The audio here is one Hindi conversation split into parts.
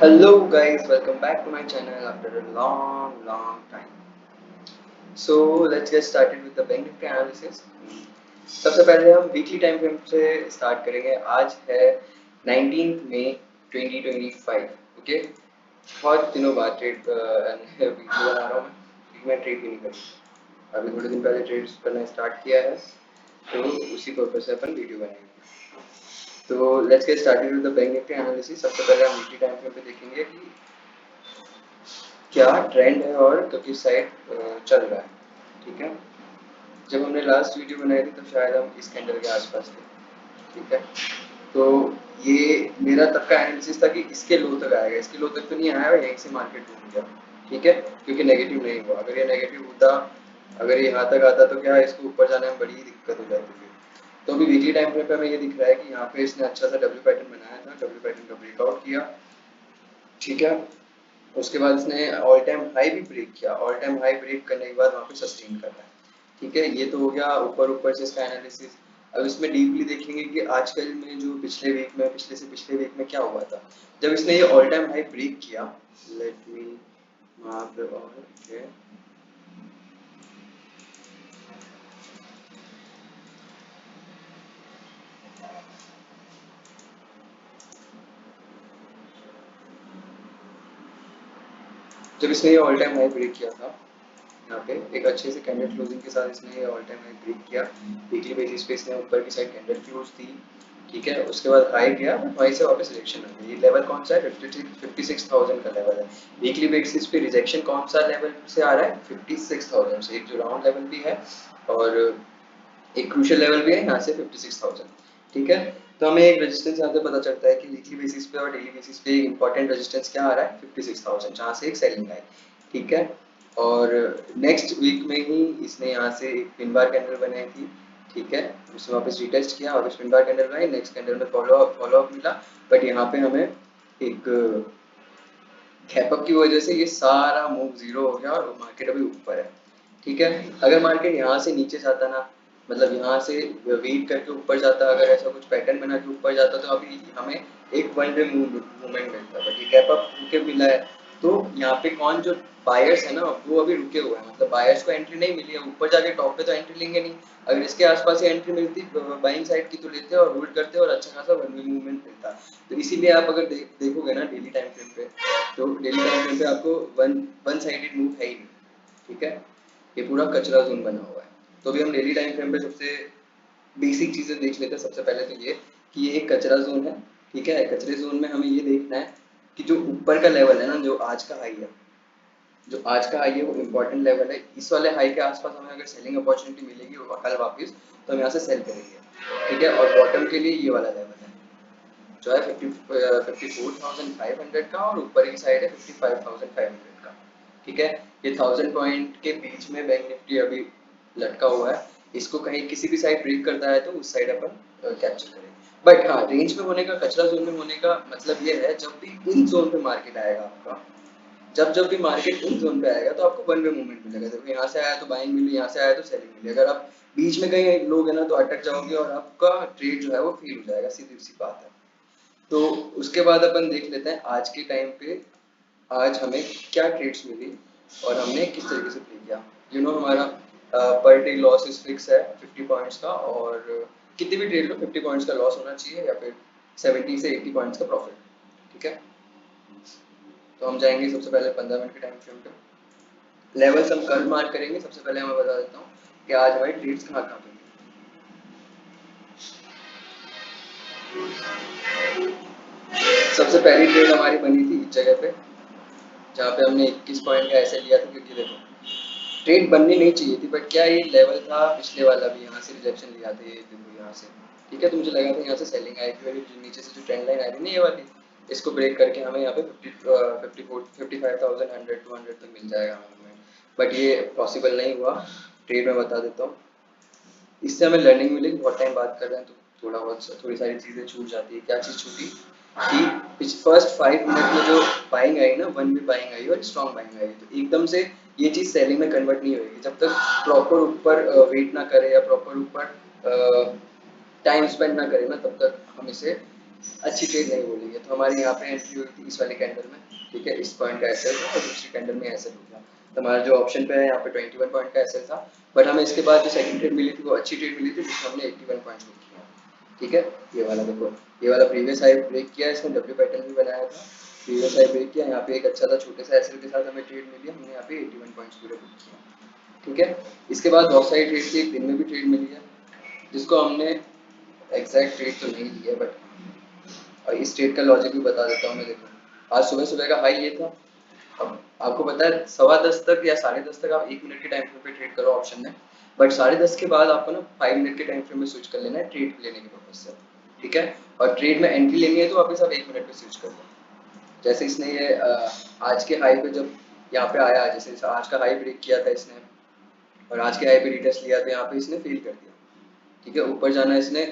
Hello guys, welcome back to my channel after a long time. So let's get started with the Bank Nifty analysis. सबसे पहले हम वीकली टाइम फ्रेम से स्टार्ट करेंगे। आज है 19 मई 2025। ओके, बहुत दिनों बाद ट्रेड वीडियो बना रहा हूँ मैं ट्रेड भी नहीं करी। अभी थोड़े दिन पहले ट्रेड्स करना स्टार्ट किया है, तो उसी पर्पज से अपन वीडियो बनाएंगे। तो let's get started with the bank Nifty analysis. सबसे पहले हम वीकली टाइम फ्रेम पे देखेंगे कि क्या ट्रेंड है और किस साइड चल रहा है। ठीक है, जब हमने लास्ट वीडियो बनाई थी तब शायद हम इस कैंडल के आसपास थे। ठीक है, तो ये मेरा तब का एनालिसिस था कि इसके लो तक आएगा, इसके लो तक तो नहीं आया, यहीं से मार्केट टूट गया। ठीक है, क्योंकि नेगेटिव नहीं हुआ। अगर ये नेगेटिव होता, अगर ये यहाँ तक आता तो क्या इसको ऊपर जाने में बड़ी दिक्कत हो जाती थी। तो अभी वीकली टाइम फ्रेम पे हमें ये दिख रहा है कि यहाँ पे इसने अच्छा सा डब्ल्यू पैटर्न बनाया था, डब्ल्यू पैटर्न का ब्रेकआउट किया। ठीक है, उसके बाद इसने ऑल टाइम हाई भी ब्रेक किया, ऑल टाइम हाई ब्रेक करने के बाद वहाँ पे सस्टेन कर रहा है। ठीक है, ये तो हो गया ऊपर ऊपर से इसका एनालिसिस। अब इसमें डीपली देखेंगे कि आजकल में जो पिछले वीक में, पिछले से पिछले वीक में क्या हुआ था जब इसने ये ऑल टाइम हाई ब्रेक किया। Let me mark the all. Okay, जब इसने ये ऑल टाइम हाई ब्रेक किया था, यहाँ पे एक अच्छे से कैंडल क्लोजिंग के साथ इसने ये ऑल टाइम हाई ब्रेक किया। वीकली बेसिस पे इसने ऊपर की साइड कैंडल क्लोज थी। ठीक है, उसके बाद हाई गया, बट वहीं से वापस रिजेक्शन हो गई। ये लेवल कौन सा है? 56,000 का लेवल है। वीकली बेसिस पे रिजेक्शन कौन सा लेवल से आ रहा है? 56,000 से। एक जो राउंड लेवल भी है और एक क्रूशियल लेवल भी है यहाँ से 56,000। ठीक है, तो हमें एक रेजिस्टेंस यहाँ से पता चलता है कि वीकली बेसिस पे और डेली बेसिस पे एक इंपॉर्टेंट रेजिस्टेंस क्या आ रहा है? 56,000, जहाँ से एक सेलिंग है। ठीक है, और नेक्स्ट वीक में ही इसने यहाँ से एक पिन बार कैंडल बनाई थी। ठीक है, उसने वापस रिटेस्ट किया, वापस पिन बार कैंडल बनाई, नेक्स्ट कैंडल में फॉलो अप मिला। बट यहाँ पे हमें एक गैप अप की वजह से ये सारा मूव जीरो हो गया और मार्केट अभी ऊपर है। ठीक है, अगर मार्केट यहाँ से नीचे जाता ना, मतलब यहाँ से वेट करके ऊपर जाता, अगर ऐसा कुछ पैटर्न बना के ऊपर जाता, तो अभी हमें एक वन वे मूवमेंट मिलता। बट ये गैप अप रुके मिला है, तो यहाँ पे कौन जो बायर्स है ना, वो अभी रुके हुए हैं। मतलब बायर्स को एंट्री नहीं मिली है, ऊपर जाके टॉप पे तो एंट्री लेंगे नहीं। अगर इसके आसपास ही एंट्री मिलती बाइंग साइड की, तो लेते और होल्ड करते और अच्छा खासा वन वे मूवमेंट मिलता। तो इसीलिए आप अगर देखोगे ना डेली टाइम फ्रेम पे, तो डेली टाइम फ्रेम पे आपको वन वन साइडेड मूव है ही नहीं। ठीक है, ये पूरा कचरा जोन बना हुआ है। तो अभी हम डेली टाइम फ्रेम पे सबसे बेसिक चीजें देख लेते हैं। सबसे पहले तो ये कि ये एक कचरा जोन है। ठीक है, कचरे जोन में हमें ये देखना है कि जो ऊपर का लेवल है ना, जो आज का हाई है, जो आज का हाई है वो इम्पोर्टेंट लेवल है। इस वाले हाई के आसपास हमें अगर सेलिंग अपॉर्चुनिटी मिलेगी कल वापस, तो हम यहाँ से सेल करेंगे। ठीक है, और बॉटम के लिए ये वाला लेवल है जो है 54,500 का, और ऊपर की साइड है 55,500 का। ठीक है, ये 1000 पॉइंट के बीच में बैंक निफ्टी अभी लटका हुआ है। इसको कहीं किसी भी साइड ब्रेक करता है तो उस साइड अपन कैप्चर करेंगे। बट हाँ, रेंज में होने का, कचरा जोन में होने का मतलब ये है, जब भी इन जोन पे मार्केट आएगा आपका, जब भी मार्केट इन जोन पे आएगा तो आपको वन वे मूवमेंट मिलेगा। देखो यहाँ से आया तो बाइंग मिली, यहाँ से आया तो सेलिंग मिली। अगर आप बीच में कहीं लोगे ना तो अटक जाओगे और आपका ट्रेड जो है वो फेल हो जाएगा, सीधी सी बात है। तो उसके बाद अपन देख लेते हैं आज के टाइम पे आज हमें क्या ट्रेड्स मिली और हमने किस तरीके से प्ले किया। हमारा per day loss is fix है 50 पॉइंट्स का, और कितनी भी ट्रेड लो 50 पॉइंट्स का लॉस होना चाहिए, या फिर 70 से 80 पॉइंट्स का प्रॉफिट। ठीक है, तो हम जाएंगे सबसे पहले 15 मिनट के टाइम फ्रेम पे। लेवल्स हम कल मार्क करेंगे। सबसे पहले मैं बता देता हूँ कि आज हमारी ट्रेड्स कहाँ कहाँ पे। सबसे पहली ट्रेड हमारी बनी थी इस जगह पे, जहाँ पे हमने 21 पॉइंट का ऐसे लिया था, क्योंकि देखो ट्रेड बननी नहीं चाहिए थी, बट क्या ये लेवल था पिछले वाला भी, यहाँ से रिजेक्शन लिया था, ये देखो यहाँ से। ठीक है, तो मुझे लगा था यहाँ से सेलिंग आएगी, और जो नीचे से जो ट्रेंड लाइन आई थी ना ये वाली, इसको ब्रेक करके हमें यहाँ पे 55,100 200 तक मिल जाएगा हमें। बट ये पॉसिबल नहीं हुआ। ट्रेड में बता देता हूँ, इससे हमें लर्निंग मिलेगी। बहुत टाइम बात कर रहे हैं तो थोड़ी सारी चीज़ें छूट जाती है। क्या चीज़ छूटी कि फर्स्ट 5 मिनट में जो बाइंग आई ना, वन भी बाइंग आई और स्ट्रॉन्ग बाइंग आई, तो एकदम से ये चीज़ सेलिंग में कन्वर्ट नहीं होगी जब तक प्रॉपर ऊपर वेट ना करे या प्रॉपर ऊपर टाइम स्पेंड ना करे ना, तब तक हम इसे अच्छी ट्रेड नहीं बोलेंगे। तो हमारी यहाँ पे एंट्री हुई थी इस वाले कैंडल में, ठीक है, इस पॉइंट का एसएल था और दूसरी कैंडल में एसएल हो गया। तो हमारा जो ऑप्शन पे है यहाँ पे 21 पॉइंट का एसएल था, बट हमें इसके बाद जो सेकंड ट्रेड मिली थी वो अच्छी ट्रेड मिली थी जिसमें हमने 81 पॉइंट बुक किया, ठीक है। ये वाला देखो, ये वाला प्रीवियस हाई ब्रेक किया, इसने डब्ल्यू पैटर्न भी बनाया था, प्रीवियस हाई ब्रेक किया, यहाँ पे एक अच्छा था छोटे सा एसएल के साथ हमें ट्रेड मिली, हमने यहाँ पे 81 पॉइंट्स पूरे बुक किया, ठीक है। इसके बाद बहुत सारी ट्रेड थी, एक दिन में भी ट्रेड मिली है जिसको हमने एग्जैक्ट ट्रेड तो नहीं ली है, बट और इस ट्रेड का लॉजिक भी बता देता हूँ मैं। देखो आज सुबह सुबह का हाई ये था, अब आपको पता है 10:15 तक या 10:30 तक आप 1 मिनट के टाइम फ्रेम पे ट्रेड करो ऑप्शन में, बट 10:30 के बाद आपको ना 5 मिनट के टाइम फ्रेम में स्विच कर लेना है ट्रेड लेने के पर्पज से, ठीक है। और ट्रेड में एंट्री लेनी है तो वापस आप 1 मिनट पे स्विच कर लो। जैसे इसने ये आज के हाई पे जब यहाँ पे आया, जैसे आज का हाई ब्रेक किया था इसने और आज के हाई पे रिटेस्ट लिया, तो यहाँ पे इसने फेल कर दिया, ठीक है। ऊपर जाना इसने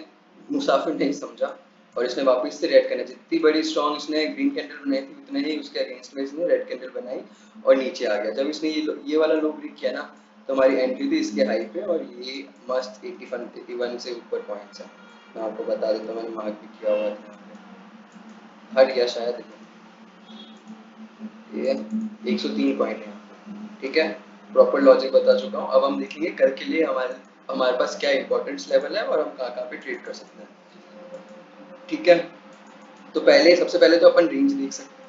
मुसाफिर नहीं समझा और इसने वापस से रेड कैंडल, जितनी बड़ी स्ट्रॉन्ग इसने ग्रीन कैंडल बनाई थी उतने ही उसके अगेंस्ट में इसने रेड कैंडल बनाई और नीचे आ गया। जब इसने ये वाला लो ब्रेक किया ना, तो हमारी एंट्री थी इसके हाई पे और ये मस्त 81 से ऊपर पॉइंट्स है। मैं आपको बता देता हूँ, मैंने मार्क भी किया हुआ था, हट गया शायद, ये 103 पॉइंट है, ठीक है। प्रॉपर लॉजिक बता चुका हूँ। अब हम देखेंगे कल के लिए हमारे हमारे पास क्या इंपॉर्टेंस लेवल है और हम कहाँ कहाँ पे ट्रेड कर सकते हैं, ठीक है। तो पहले सबसे पहले तो अपन रेंज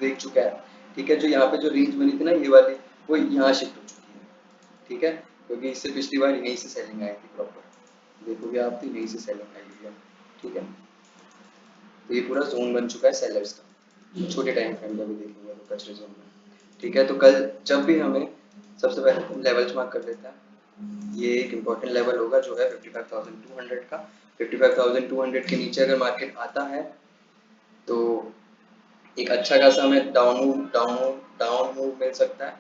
देख चुका है, ठीक है। जो यहाँ पे जो रेंज बनी थी ना ये वाली, वो यहाँ शिफ्ट हो चुकी है, ठीक है, क्योंकि इससे पिछली बार यहीं से सेलिंग आई थी प्रॉपर, देखोगे आप तो यहीं से सेलिंग आई हुई है, ठीक है। तो ये पूरा जोन बन चुका है सेलर्स का, छोटे टाइम फ्रेम का भी देखेंगे तो कचरे जोन में, ठीक है। तो कल जब भी हमें सबसे पहले हम लेवल्स मार्क कर लेते हैं। ये एक इम्पोर्टेंट लेवल होगा जो है 55,200 का। 55,200 के नीचे अगर मार्केट आता है तो एक अच्छा खासा हमें डाउन मूव मिल सकता है,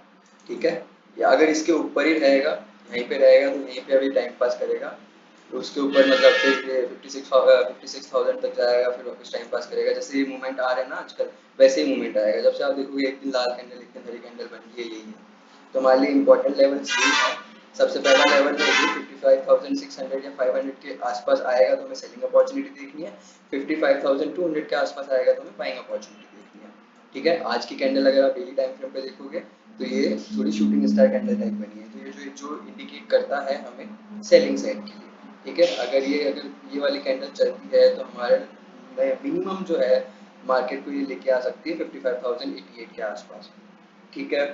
ठीक है। या अगर इसके ऊपर ही रहेगा, यहीं पे रहेगा, तो यहीं पे अभी टाइम पास करेगा, तो उसके ऊपर मतलब फिर ये 56,000 तक जाएगा, फिर वापस टाइम पास करेगा। जैसे ये मूवमेंट आ रहे हैं ना आजकल, वैसे ही मूवमेंट आएगा। जब से आप देखोगे एक दिन लाल कैंडल एक दिन हरी कैंडल बन गई है, यही है। तो हमारे लिए इंपॉर्टेंट लेवल यही है। सबसे पहला लेवल जो है 55,600 या 500 के आसपास आएगा तो हमें सेलिंग अपॉर्चुनिटी देखनी है। 55,200 के आसपास आएगा तो हमें बाइंग अपॉर्चुनिटी देखनी है, ठीक है। आज की कैंडल अगर आप डेली टाइम फ्रेम पे देखोगे तो ये थोड़ी शूटिंग स्टार कैंडल टाइप बनी है, तो ये जो इंडिकेट करता है हमें सेलिंग साइड के लिए, ठीक है। अगर ये वाली कैंडल चलती है तो हमारे मिनिमम जो है मार्केट को ये लेके आ सकती है 55,088 के आसपास, ठीक है।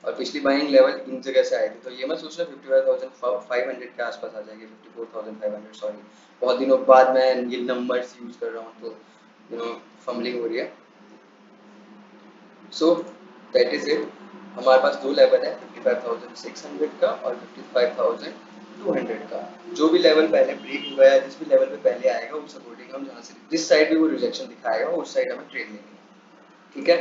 और पिछली बाइंग लेवल इन जगह से आए थे, तो ये मत सोचना 55,500 के आसपास आ जाएगी, 54,500 सॉरी, बहुत दिनों बाद मैं ये नंबर्स यूज कर रहा हूँ तो फंबलिंग हो रही है। So that is it. हमारे पास दो लेवल है 55,600 का और 55,200 का। जो भी लेवल पहले ब्रेक हुआ है, जिस भी लेवल पे पहले आएगा उस अकॉर्डिंग हम जहाँ से जिस साइड भी वो रिजेक्शन दिखाएगा उस साइड हमें ट्रेड लेंगे, ठीक है।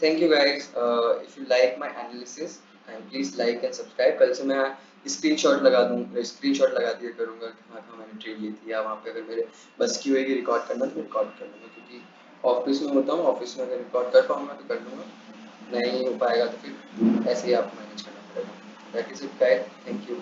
Thank you guys, if you like my analysis and please like and subscribe. कल से मैं स्क्रीनशॉट लगा दूँ, स्क्रीनशॉट लगा दिया करूँगा कि हाँ हाँ मैंने ट्रेड ली थी, या वहाँ पे अगर मेरे बस की होगी रिकॉर्ड करना तो मैं रिकॉर्ड कर लूँगा, क्योंकि ऑफिस में होता हूँ, ऑफिस में अगर रिकॉर्ड कर पाऊँगा तो कर लूँगा, नहीं हो पाएगा तो फिर ऐसे ही आपको मैनेज करना पड़ेगा। That is it guys, thank you.